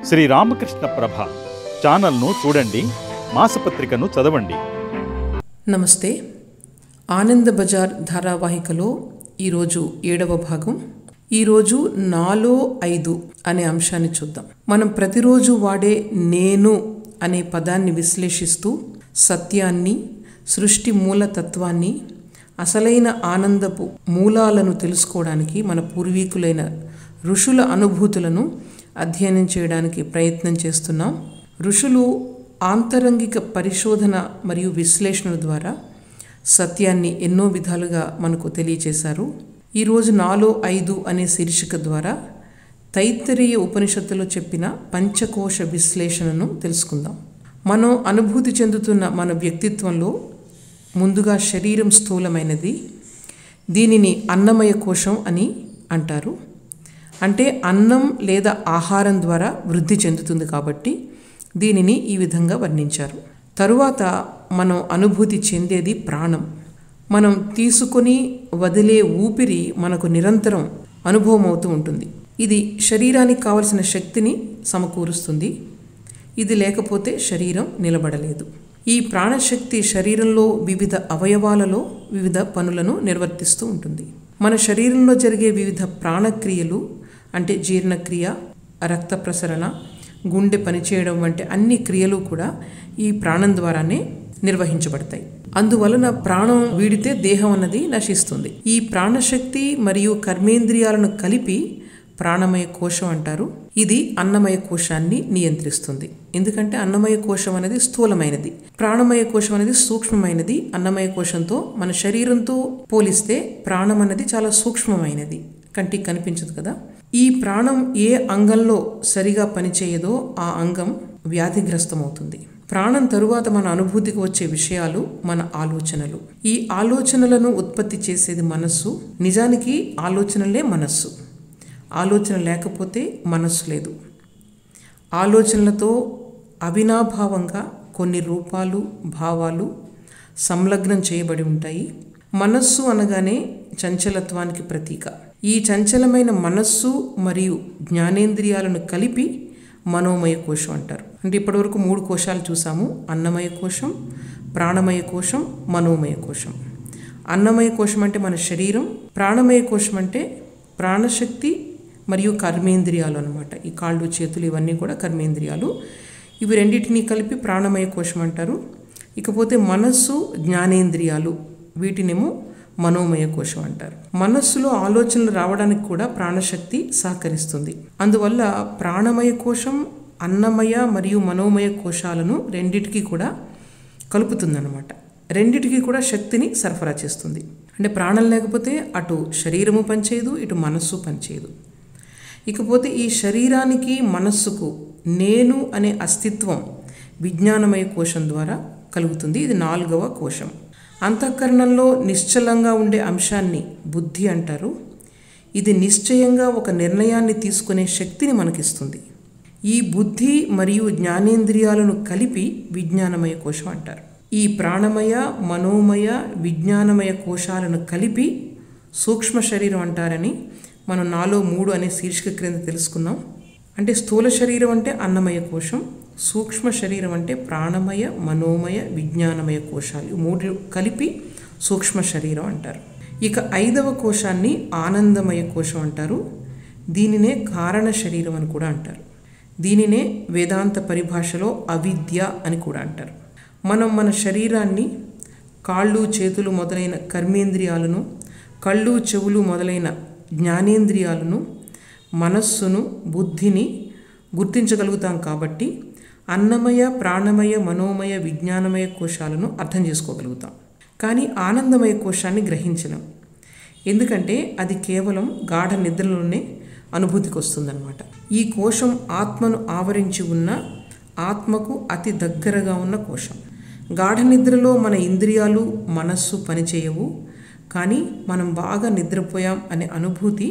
శ్రీ రామకృష్ణ ప్రభ ఛానల్ను చూడండి, మాసపత్రికను చదవండి. నమస్తే. ఆనంద బజార్ ధారావాహికలో ఈరోజు 7వ భాగం. ఈరోజు 4-5 అనే అంశాన్ని చూద్దాం. మనం ప్రతిరోజు వాడే నేను అనే పదాన్ని విశ్లేషిస్తూ సత్యాన్ని, సృష్టి మూలతత్వాన్ని, అసలైన ఆనందపు మూలాలను తెలుసుకోవడానికి మన పూర్వీకులైన ఋషుల అనుభూతులను అధ్యయనం చేయడానికి ప్రయత్నం చేస్తున్నాం. ఋషులు ఆంతరంగిక పరిశోధన మరియు విశ్లేషణ ద్వారా సత్యాన్ని ఎన్నో విధాలుగా మనకు తెలియచేశారు. ఈరోజు 4-5 అనే శీర్షిక ద్వారా తైత్తరీయ ఉపనిషత్తులో చెప్పిన పంచకోశ విశ్లేషణను తెలుసుకుందాం. మనం అనుభూతి చెందుతున్న మన వ్యక్తిత్వంలో ముందుగా శరీరం స్థూలమైనది. దీనిని అన్నమయ కోశం అని అంటారు. అంటే అన్నం లేదా ఆహారం ద్వారా వృద్ధి చెందుతుంది కాబట్టి దీనిని ఈ విధంగా వర్ణించారు. తరువాత మనం అనుభూతి చెందేది ప్రాణం. మనం తీసుకొని వదిలే ఊపిరి మనకు నిరంతరం అనుభవం అవుతూ ఉంటుంది. ఇది శరీరానికి కావలసిన శక్తిని సమకూరుస్తుంది. ఇది లేకపోతే శరీరం నిలబడలేదు. ఈ ప్రాణశక్తి శరీరంలో వివిధ అవయవాలలో వివిధ పనులను నిర్వర్తిస్తూ ఉంటుంది. మన శరీరంలో జరిగే వివిధ ప్రాణక్రియలు అంటే జీర్ణక్రియ, రక్త ప్రసరణ, గుండె పనిచేయడం వంటి అన్ని క్రియలు కూడా ఈ ప్రాణం ద్వారానే నిర్వహించబడతాయి. అందువలన ప్రాణం వీడితే దేహం అన్నది నశిస్తుంది. ఈ ప్రాణశక్తి మరియు కర్మేంద్రియాలను కలిపి ప్రాణమయ కోశం అంటారు. ఇది అన్నమయ కోశాన్ని నియంత్రిస్తుంది. ఎందుకంటే అన్నమయ కోశం అనేది స్థూలమైనది, ప్రాణమయ కోశం అనేది సూక్ష్మమైనది. అన్నమయ కోశంతో మన శరీరంతో పోలిస్తే ప్రాణం అనేది చాలా సూక్ష్మమైనది, కంటికి కనిపించదు కదా. ఈ ప్రాణం ఏ అంగంలో సరిగా పనిచేయదో ఆ అంగం వ్యాధిగ్రస్తమవుతుంది. ప్రాణం తరువాత మన అనుభూతికి వచ్చే విషయాలు మన ఆలోచనలు. ఈ ఆలోచనలను ఉత్పత్తి చేసేది మనస్సు. నిజానికి ఆలోచనలే మనస్సు. ఆలోచన లేకపోతే మనస్సు లేదు. ఆలోచనలతో అవినాభావంగా కొన్ని రూపాలు, భావాలు సంలగ్నం చేయబడి ఉంటాయి. మనస్సు అనగానే చంచలత్వానికి ప్రతీక. ఈ చంచలమైన మనస్సు మరియు జ్ఞానేంద్రియాలను కలిపి మనోమయ కోశం అంటారు. అంటే ఇప్పటివరకు 3 కోశాలు చూసాము: అన్నమయ కోశం, ప్రాణమయ కోశం, మనోమయ కోశం. అన్నమయ కోశం అంటే మన శరీరం, ప్రాణమయ కోశం అంటే ప్రాణశక్తి మరియు కర్మేంద్రియాలు అన్నమాట. ఈ కాళ్ళు, చేతులు ఇవన్నీ కూడా కర్మేంద్రియాలు. ఇవి రెండింటినీ కలిపి ప్రాణమయ కోశం అంటారు. ఇకపోతే మనస్సు, జ్ఞానేంద్రియాలు, వీటినేమో మనోమయ కోశం అంటారు. మనస్సులో ఆలోచనలు రావడానికి కూడా ప్రాణశక్తి సహకరిస్తుంది. అందువల్ల ప్రాణమయ కోశం అన్నమయ మరియు మనోమయ కోశాలను రెండిటికి కూడా కలుపుతుందన్నమాట. రెండిటికి కూడా శక్తిని సరఫరా చేస్తుంది. అంటే ప్రాణం లేకపోతే అటు శరీరము పనిచేయదు, ఇటు మనస్సు పనిచేయదు. ఇకపోతే ఈ శరీరానికి, మనస్సుకు నేను అనే అస్తిత్వం విజ్ఞానమయ కోశం ద్వారా కలుగుతుంది. ఇది 4వ కోశం. అంతఃకరణంలో నిశ్చలంగా ఉండే అంశాన్ని బుద్ధి అంటారు. ఇది నిశ్చయంగా ఒక నిర్ణయాన్ని తీసుకునే శక్తిని మనకిస్తుంది. ఈ బుద్ధి మరియు జ్ఞానేంద్రియాలను కలిపి విజ్ఞానమయ కోశం అంటారు. ఈ ప్రాణమయ, మనోమయ, విజ్ఞానమయ కోశాలను కలిపి సూక్ష్మ శరీరం అంటారని మనం 4-3 అనే శీర్షిక క్రింద తెలుసుకుందాం. అంటే స్థూల శరీరం అంటే అన్నమయ కోశం, సూక్ష్మ శరీరం అంటే ప్రాణమయ, మనోమయ, విజ్ఞానమయ కోశాలు. 3 కలిపి సూక్ష్మ శరీరం అంటారు. ఇక 5వ కోశాన్ని ఆనందమయ కోశం అంటారు. దీనినే కారణ శరీరం అని కూడా అంటారు. దీనినే వేదాంత పరిభాషలో అవిద్య అని కూడా అంటారు. మనం మన శరీరాన్ని, కాళ్ళు, చేతులు మొదలైన కర్మేంద్రియాలను, కళ్ళు, చెవులు మొదలైన జ్ఞానేంద్రియాలను, మనస్సును, బుద్ధిని గుర్తించగలుగుతాం కాబట్టి అన్నమయ, ప్రాణమయ, మనోమయ, విజ్ఞానమయ కోశాలను అర్థం చేసుకోగలుగుతాం. కానీ ఆనందమయ కోశాన్ని గ్రహించలేం. ఎందుకంటే అది కేవలం గాఢ నిద్రలోనే అనుభూతికి వస్తుందన్నమాట. ఈ కోశం ఆత్మను ఆవరించి ఉన్న, ఆత్మకు అతి దగ్గరగా ఉన్న కోశం. గాఢ నిద్రలో మన ఇంద్రియాలు, మనస్సు పనిచేయవు. కానీ మనం బాగా నిద్రపోయాం అనే అనుభూతి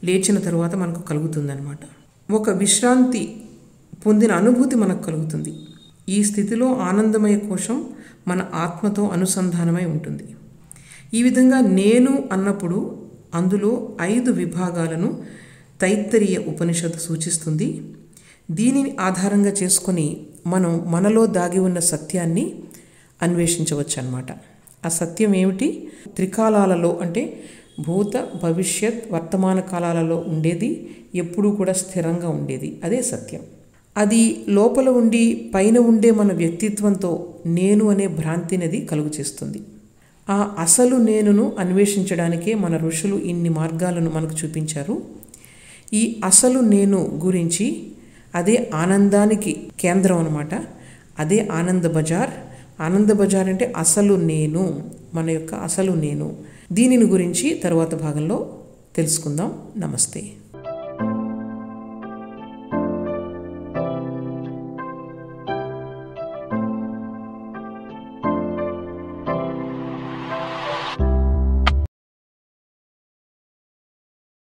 లేచిన తరువాత మనకు కలుగుతుందన్నమాట. ఒక విశ్రాంతి పొందిన అనుభూతి మనకు కలుగుతుంది. ఈ స్థితిలో ఆనందమయ కోశం మన ఆత్మతో అనుసంధానమై ఉంటుంది. ఈ విధంగా నేను అన్నప్పుడు అందులో 5 విభాగాలను తైత్తరీయ ఉపనిషత్తు సూచిస్తుంది. దీనిని ఆధారంగా చేసుకొని మనం మనలో దాగి ఉన్న సత్యాన్ని అన్వేషించవచ్చు అన్నమాట. ఆ సత్యం ఏమిటి? త్రికాలాలలో అంటే భూత, భవిష్యత్, వర్తమాన కాలాలలో ఉండేది, ఎప్పుడూ కూడా స్థిరంగా ఉండేది, అదే సత్యం. అది లోపల ఉండి పైన ఉండే మన వ్యక్తిత్వంతో నేను అనే భ్రాంతినది కలుగు చేస్తుంది. ఆ అసలు నేనును అన్వేషించడానికే మన ఋషులు ఇన్ని మార్గాలను మనకు చూపించారు. ఈ అసలు నేను గురించి, అదే ఆనందానికి కేంద్రం అన్నమాట. అదే ఆనంద బజార్. ఆనంద బజార్ అంటే అసలు నేను, మన యొక్క అసలు నేను. దీనిని గురించి తరువాత భాగంలో తెలుసుకుందాం. నమస్తే.